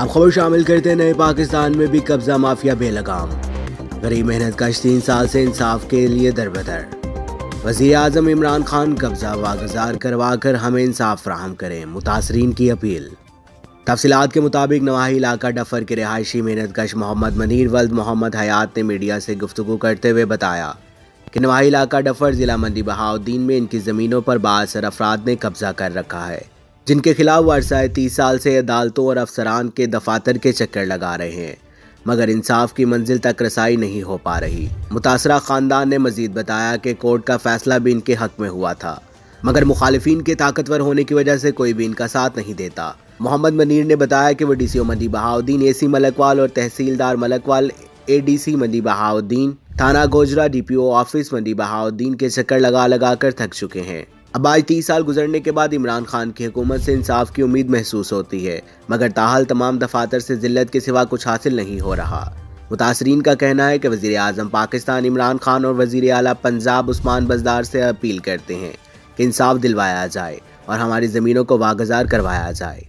अब खबर शामिल करते हैं, नए पाकिस्तान में भी कब्जा माफिया बेलगाम। गरीब मेहनत कश 3 साल से इंसाफ के लिए दरबदर। वज़ीर आज़म इमरान खान कब्जा वागुज़ार करवा कर हमें इंसाफ फराहम करें, मुतासरीन की अपील। तफसीलात के मुताबिक नवाही इलाका डफर के रिहायशी मेहनत कश मोहम्मद मनीर वल्द मोहम्मद हयात ने मीडिया से गुफ्तगू करते हुए बताया कि नवाही इलाका डफर ज़िला मंडी बहाउद्दीन में इनकी ज़मीनों पर बाअसर अफराद ने कब्जा कर रखा है, जिनके खिलाफ वर्षाए 30 साल से अदालतों और अफसरान के दफातर के चक्कर लगा रहे हैं, मगर इंसाफ की मंजिल तक रसाई नहीं हो पा रही। मुतासरा खानदान ने मजीद बताया कि कोर्ट का फैसला भी इनके हक में हुआ था, मगर मुखालिफिन के ताकतवर होने की वजह से कोई भी इनका साथ नहीं देता। मोहम्मद मनीर ने बताया कि वो DCO मंडी बहाउद्दीन, AC मलकवाल और तहसीलदार मलकवाल ADC मंडी बहाउद्दीन, थाना गोजरा DPO ऑफिस मंडी बहाउद्दीन के चक्कर लगा लगा कर थक चुके हैं। अब आज 30 साल गुजरने के बाद इमरान खान की हुकूमत से इंसाफ की उम्मीद महसूस होती है, मगर ताहाल तमाम दफातर से जिल्लत के सिवा कुछ हासिल नहीं हो रहा। मुतासरीन का कहना है कि वज़ीर आज़म पाकिस्तान इमरान खान और वज़ीर आला पंजाब उस्मान बज़दार से अपील करते हैं कि इंसाफ दिलवाया जाए और हमारी ज़मीनों को वागुज़ार करवाया जाए।